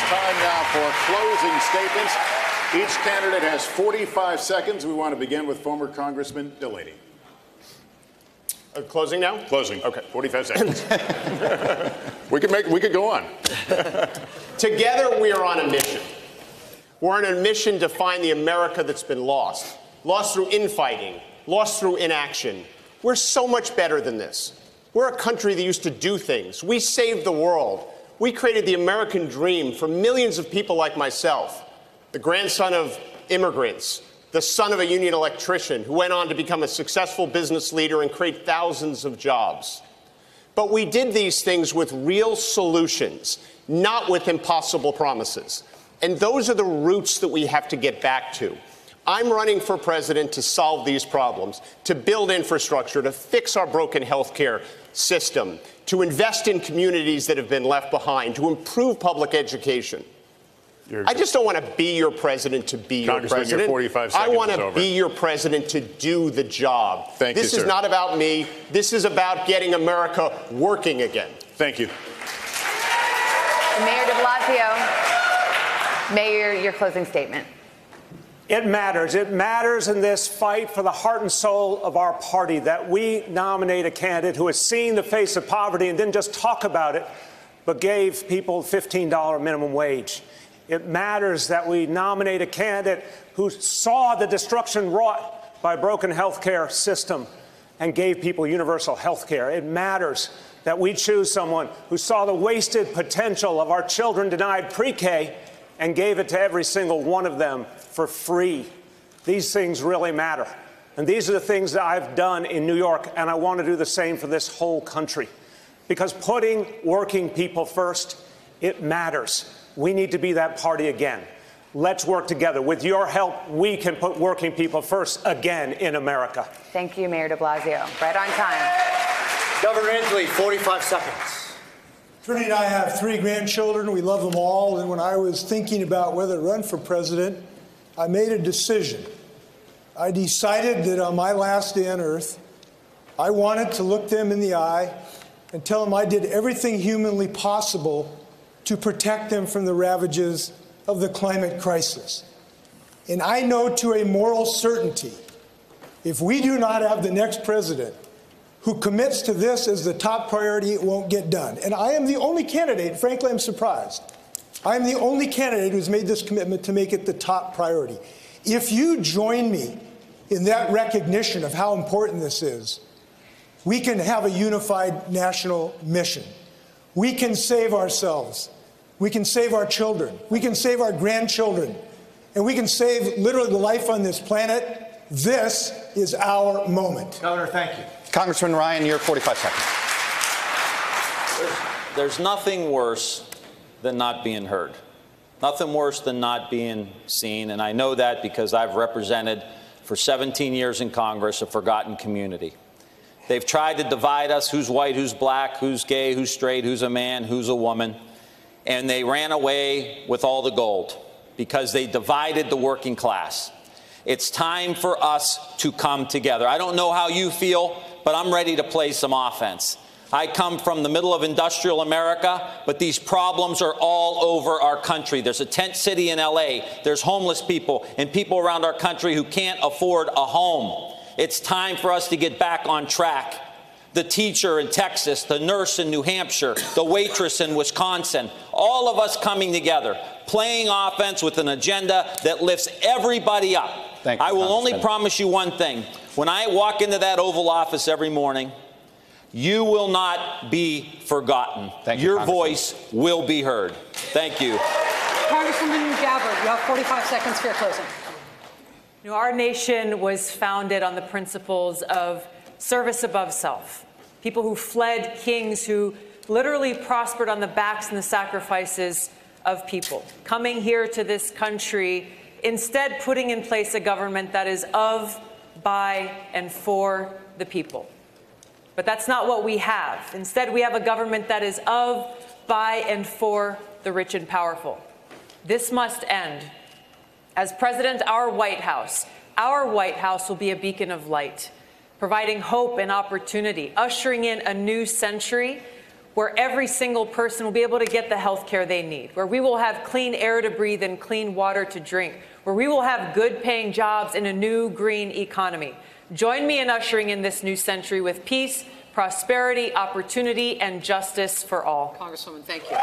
Time now for closing statements. Each candidate has 45 seconds. We want to begin with former Congressman Delaney. Closing now? Closing. Okay, 45 seconds. We could go on. Together, we are on a mission. We're on a mission to find the America that's been lost. Lost through infighting, lost through inaction. We're so much better than this. We're a country that used to do things. We saved the world. We created the American dream for millions of people like myself, the grandson of immigrants, the son of a union electrician who went on to become a successful business leader and create thousands of jobs. But we did these things with real solutions, not with impossible promises. And those are the roots that we have to get back to. I'm running for president to solve these problems, to build infrastructure, to fix our broken health care system, to invest in communities that have been left behind, to improve public education. I just don't want to be your president to be your president. Your 45 seconds I want is to over. be your president to do the job. Thank you, This sir. is not about me. This is about getting America working again. Thank you. Mayor de Blasio, Mayor, your closing statement. It matters. It matters in this fight for the heart and soul of our party that we nominate a candidate who has seen the face of poverty and didn't just talk about it, but gave people $15 minimum wage. It matters that we nominate a candidate who saw the destruction wrought by a broken health care system and gave people universal health care. It matters that we choose someone who saw the wasted potential of our children denied pre-K and gave it to every single one of them for free. These things really matter. And these are the things that I've done in New York, and I want to do the same for this whole country. Because putting working people first, it matters. We need to be that party again. Let's work together. With your help, we can put working people first again in America. Thank you, Mayor de Blasio. Right on time. Governor Inslee, 45 seconds. Trudy and I have 3 grandchildren. We love them all. And when I was thinking about whether to run for president, I made a decision. I decided that on my last day on earth, I wanted to look them in the eye and tell them I did everything humanly possible to protect them from the ravages of the climate crisis. And I know to a moral certainty, if we do not have the next president who commits to this as the top priority, it won't get done. And I am the only candidate, frankly, I'm surprised. I'm the only candidate who's made this commitment to make it the top priority. If you join me in that recognition of how important this is, we can have a unified national mission. We can save ourselves. We can save our children. We can save our grandchildren. And we can save literally the life on this planet. This is our moment. Governor, thank you. Congressman Ryan, your 45 seconds. There's nothing worse than not being heard. Nothing worse than not being seen. And I know that because I've represented for 17 years in Congress a forgotten community. They've tried to divide us, who's white, who's black, who's gay, who's straight, who's a man, who's a woman. And they ran away with all the gold because they divided the working class. It's time for us to come together. I don't know how you feel, but I'm ready to play some offense. I come from the middle of industrial America, but these problems are all over our country. There's a tent city in LA. There's homeless people and people around our country who can't afford a home. It's time for us to get back on track. The teacher in Texas, the nurse in New Hampshire, the waitress in Wisconsin, all of us coming together, playing offense with an agenda that lifts everybody up. Thank you, I will only Congressman. promise you one thing. When I walk into that Oval Office every morning, you will not be forgotten. Thank you, Your voice will be heard. Thank you. Congresswoman Gabbard, you have 45 seconds for your closing. You know, our nation was founded on the principles of service above self. People who fled kings who literally prospered on the backs and the sacrifices of people. Coming here to this country, instead putting in place a government that is of, by, and for the people. But that's not what we have. Instead, we have a government that is of, by, and for the rich and powerful. This must end. As President, our White House will be a beacon of light, providing hope and opportunity, ushering in a new century where every single person will be able to get the health care they need, where we will have clean air to breathe and clean water to drink, where we will have good-paying jobs in a new green economy. Join me in ushering in this new century with peace, prosperity, opportunity, and justice for all. Congresswoman, thank you.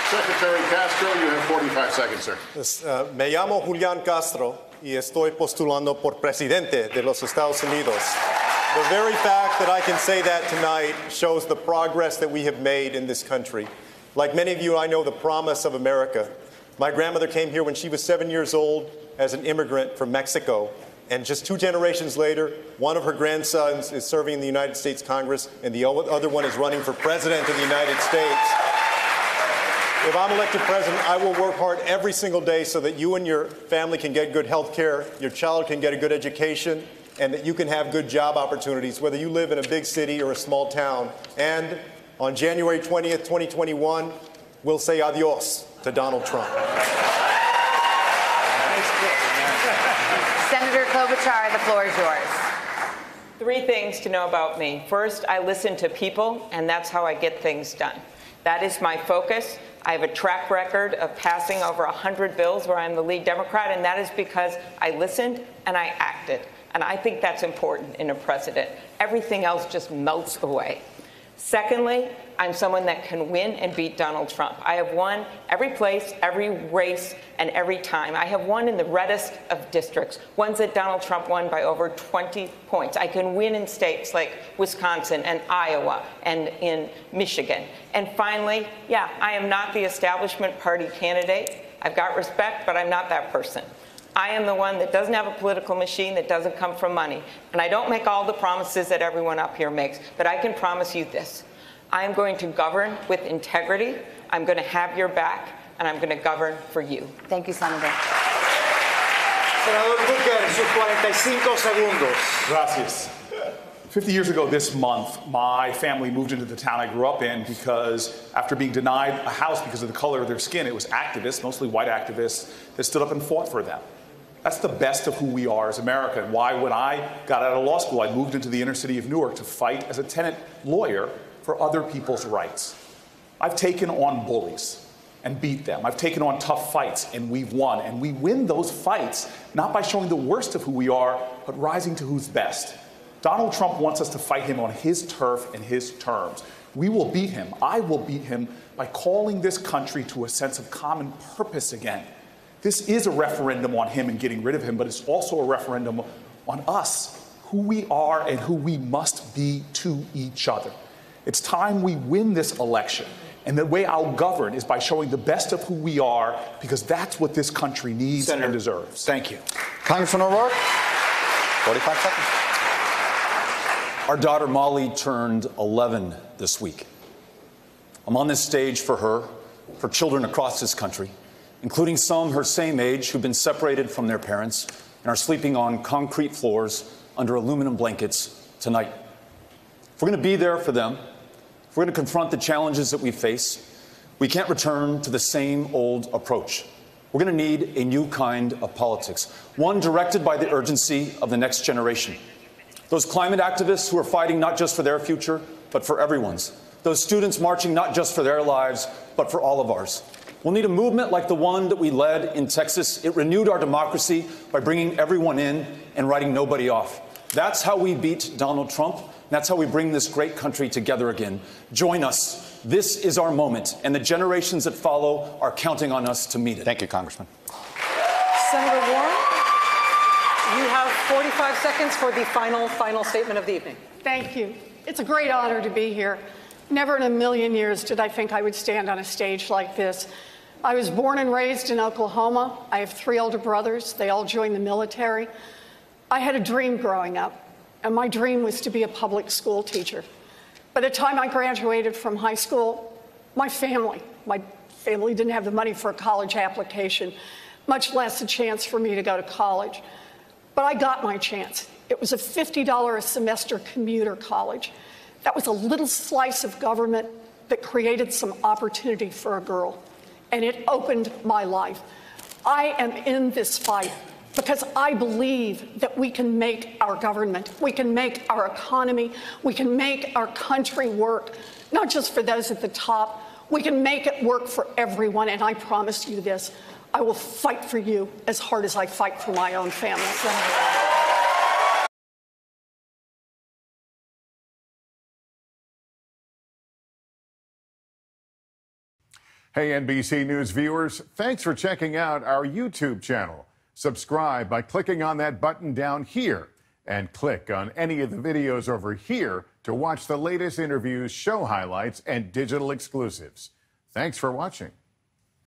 Secretary Castro, you have 45 seconds, sir. Me llamo Julian Castro y estoy postulando por presidente de los Estados Unidos. The very fact that I can say that tonight shows the progress that we have made in this country. Like many of you, I know the promise of America. My grandmother came here when she was 7 years old as an immigrant from Mexico. And just 2 generations later, one of her grandsons is serving in the United States Congress, and the other one is running for president of the United States. If I'm elected president, I will work hard every single day so that you and your family can get good health care, your child can get a good education, and that you can have good job opportunities, whether you live in a big city or a small town. And on January 20th, 2021, we'll say adios to Donald Trump. Senator Klobuchar, the floor is yours. 3 things to know about me. First, I listen to people, and that's how I get things done. That is my focus. I have a track record of passing over 100 bills where I'm the lead Democrat, and that is because I listened and I acted. And I think that's important in a president. Everything else just melts away. Secondly, I'm someone that can win and beat Donald Trump. I have won every place, every race, and every time. I have won in the reddest of districts, ones that Donald Trump won by over 20 points. I can win in states like Wisconsin and Iowa and in Michigan. And finally, yeah, I am not the establishment party candidate. I've got respect, but I'm not that person. I am the one that doesn't have a political machine, that doesn't come from money. And I don't make all the promises that everyone up here makes, but I can promise you this. I am going to govern with integrity, I'm going to have your back, and I'm going to govern for you. Thank you, Senator. Senador Booker, sus 45 segundos. Gracias. 50 years ago this month, my family moved into the town I grew up in because after being denied a house because of the color of their skin, it was activists, mostly white activists, that stood up and fought for them. That's the best of who we are as America, and why when I got out of law school, I moved into the inner city of Newark to fight as a tenant lawyer for other people's rights. I've taken on bullies and beat them. I've taken on tough fights, and we've won. And we win those fights not by showing the worst of who we are, but rising to who's best. Donald Trump wants us to fight him on his turf and his terms. We will beat him. I will beat him by calling this country to a sense of common purpose again. This is a referendum on him and getting rid of him, but it's also a referendum on us, who we are and who we must be to each other. It's time we win this election. And the way I'll govern is by showing the best of who we are, because that's what this country needs and deserves. Thank you. Congressman O'Rourke, 45 seconds. Our daughter Molly turned 11 this week. I'm on this stage for her, for children across this country, including some her same age who've been separated from their parents and are sleeping on concrete floors under aluminum blankets tonight. If we're going to be there for them, if we're going to confront the challenges that we face, we can't return to the same old approach. We're going to need a new kind of politics, one directed by the urgency of the next generation. Those climate activists who are fighting not just for their future, but for everyone's. Those students marching not just for their lives, but for all of ours. We'll need a movement like the one that we led in Texas. It renewed our democracy by bringing everyone in and writing nobody off. That's how we beat Donald Trump. That's how we bring this great country together again. Join us. This is our moment, and the generations that follow are counting on us to meet it. Thank you, Congressman. Senator Warren, you have 45 seconds for the final statement of the evening. Thank you. It's a great honor to be here. Never in a million years did I think I would stand on a stage like this. I was born and raised in Oklahoma. I have 3 older brothers. They all joined the military. I had a dream growing up, and my dream was to be a public school teacher. By the time I graduated from high school, my family didn't have the money for a college application, much less a chance for me to go to college. But I got my chance. It was a $50 a semester commuter college. That was a little slice of government that created some opportunity for a girl, and it opened my life. I am in this fight because I believe that we can make our government, we can make our economy, we can make our country work. not just for those at the top. We can make it work for everyone, and I promise you this. I will fight for you as hard as I fight for my own family. Hey, NBC News viewers, thanks for checking out our YouTube channel. Subscribe by clicking on that button down here and click on any of the videos over here to watch the latest interviews, show highlights, and digital exclusives. Thanks for watching.